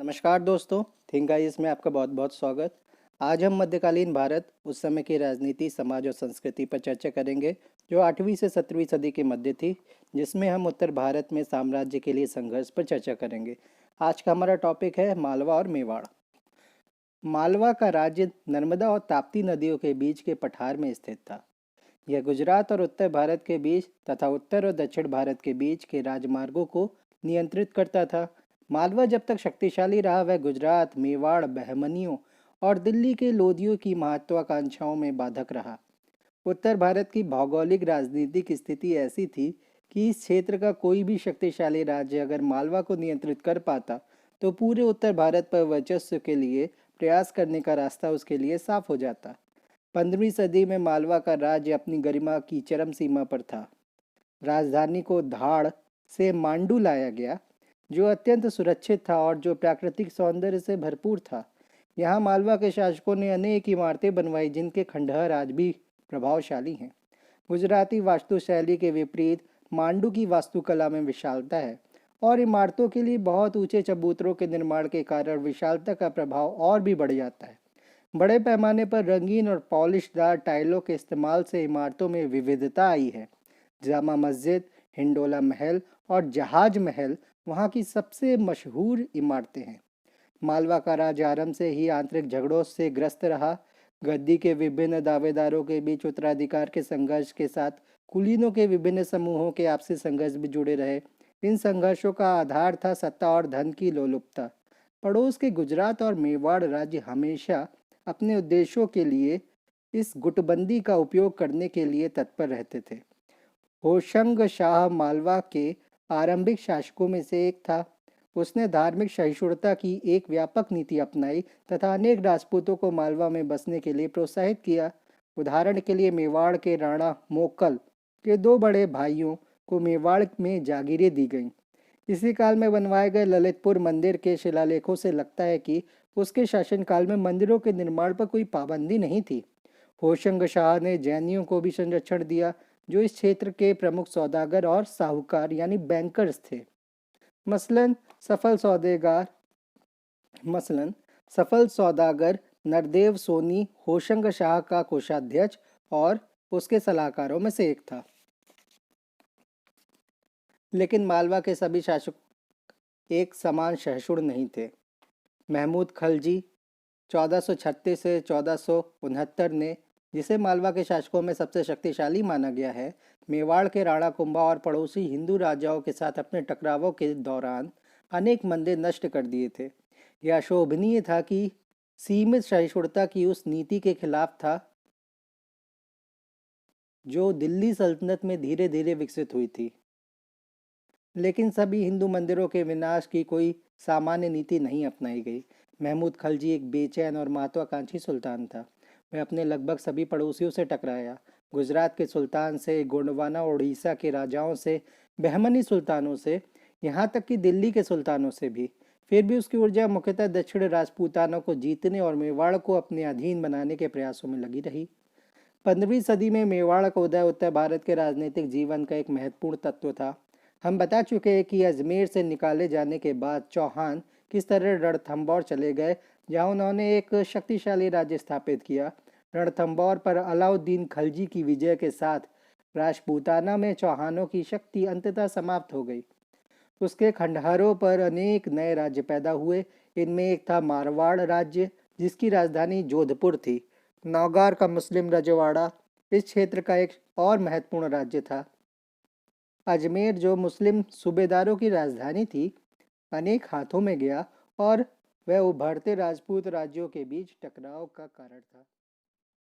नमस्कार दोस्तों, think eyes में आपका बहुत बहुत स्वागत। आज हम मध्यकालीन भारत उस समय की राजनीति, समाज और संस्कृति पर चर्चा करेंगे जो 8वीं से 17वीं सदी के मध्य थी, जिसमें हम उत्तर भारत में साम्राज्य के लिए संघर्ष पर चर्चा करेंगे। आज का हमारा टॉपिक है मालवा और मेवाड़। मालवा का राज्य नर्मदा और ताप्ती नदियों के बीच के पठार में स्थित था। यह गुजरात और उत्तर भारत के बीच तथा उत्तर और दक्षिण भारत के बीच के राजमार्गों को नियंत्रित करता था। मालवा जब तक शक्तिशाली रहा, वह गुजरात, मेवाड़, बहमनियों और दिल्ली के लोधियों की महत्वाकांक्षाओं में बाधक रहा। उत्तर भारत की भौगोलिक राजनीतिक स्थिति ऐसी थी कि इस क्षेत्र का कोई भी शक्तिशाली राज्य अगर मालवा को नियंत्रित कर पाता तो पूरे उत्तर भारत पर वर्चस्व के लिए प्रयास करने का रास्ता उसके लिए साफ हो जाता। 15वीं सदी में मालवा का राज्य अपनी गरिमा की चरम सीमा पर था। राजधानी को धाड़ से मांडू लाया गया, जो अत्यंत सुरक्षित था और जो प्राकृतिक सौंदर्य से भरपूर था। यहाँ मालवा के शासकों ने अनेक इमारतें बनवाई जिनके खंडहर आज भी प्रभावशाली हैं। गुजराती वास्तुशैली के विपरीत मांडू की वास्तुकला में विशालता है और इमारतों के लिए बहुत ऊंचे चबूतरों के निर्माण के कारण विशालता का प्रभाव और भी बढ़ जाता है। बड़े पैमाने पर रंगीन और पॉलिशदार टाइलों के इस्तेमाल से इमारतों में विविधता आई है। जामा मस्जिद, हिंडोला महल और जहाज महल वहाँ की सबसे मशहूर इमारतें हैं। मालवा का राज्य आरंभ से ही आंतरिक झगड़ों से ग्रस्त रहा। गद्दी के विभिन्न दावेदारों के बीच उत्तराधिकार के संघर्ष के साथ कुलीनों के विभिन्न समूहों के आपसी संघर्ष भी जुड़े रहे। इन संघर्षों का आधार था सत्ता और धन की लोलुपता। पड़ोस के गुजरात और मेवाड़ राज्य हमेशा अपने उद्देश्यों के लिए इस गुटबंदी का उपयोग करने के लिए तत्पर रहते थे। होशंग शाह मालवा के आरंभिक शासकों में से एक था। उसने धार्मिक सहिष्णुता की एक व्यापक नीति अपनाई तथा अनेक राजपूतों को मालवा में बसने के लिए प्रोत्साहित किया। उदाहरण के लिए मेवाड़ के राणा मोक्कल के दो बड़े भाइयों को मेवाड़ में जागीरें दी गईं। इसी काल में बनवाए गए ललितपुर मंदिर के शिलालेखों से लगता है कि उसके शासनकाल में मंदिरों के निर्माण पर कोई पाबंदी नहीं थी। होशंग शाह ने जैनियों को भी संरक्षण दिया, जो इस क्षेत्र के प्रमुख सौदागर और साहूकार यानी बैंकर्स थे। मसलन सफल सौदेगार मसलन सफल सौदागर नरदेव सोनी होशंग शाह का कोषाध्यक्ष और उसके सलाहकारों में से एक था। लेकिन मालवा के सभी शासक एक समान सहिष्णु नहीं थे। महमूद खलजी 1436 से 1469 ने, जिसे मालवा के शासकों में सबसे शक्तिशाली माना गया है, मेवाड़ के राणा कुंभा और पड़ोसी हिंदू राजाओं के साथ अपने टकरावों के दौरान अनेक मंदिर नष्ट कर दिए थे। यह अशोभनीय था कि सीमित सहिष्णुता की उस नीति के खिलाफ था जो दिल्ली सल्तनत में धीरे धीरे विकसित हुई थी। लेकिन सभी हिंदू मंदिरों के विनाश की कोई सामान्य नीति नहीं अपनाई गई। महमूद खलजी एक बेचैन और महत्वाकांक्षी सुल्तान था। वह अपने लगभग सभी पड़ोसियों से टकराया। गुजरात के सुल्तान से, गोंडवाना उड़ीसा के राजाओं से, बहमनी सुल्तानों से, यहाँ तक कि दिल्ली के सुल्तानों से भी। फिर भी उसकी ऊर्जा मुख्यतः दक्षिण राजपूतानों को जीतने और मेवाड़ को अपने अधीन बनाने के प्रयासों में लगी रही। 15वीं सदी में मेवाड़ का उदय उत्तर भारत के राजनीतिक जीवन का एक महत्वपूर्ण तत्व था। हम बता चुके हैं कि अजमेर से निकाले जाने के बाद चौहान किस तरह रणथंभौर चले गए, जहां उन्होंने एक शक्तिशाली राज्य स्थापित किया। रणथंभौर पर अलाउद्दीन खलजी की विजय के साथ राजपूताना में चौहानों की शक्ति अंततः समाप्त हो गई। उसके खंडहरों पर अनेक नए राज्य पैदा हुए। इनमें एक था मारवाड़ राज्य, जिसकी राजधानी जोधपुर थी। नौगार का मुस्लिम रजवाड़ा इस क्षेत्र का एक और महत्वपूर्ण राज्य था। अजमेर, जो मुस्लिम सूबेदारों की राजधानी थी, अनेक हाथों में गया और वह उभरते राजपूत राज्यों के बीच टकराव का कारण था।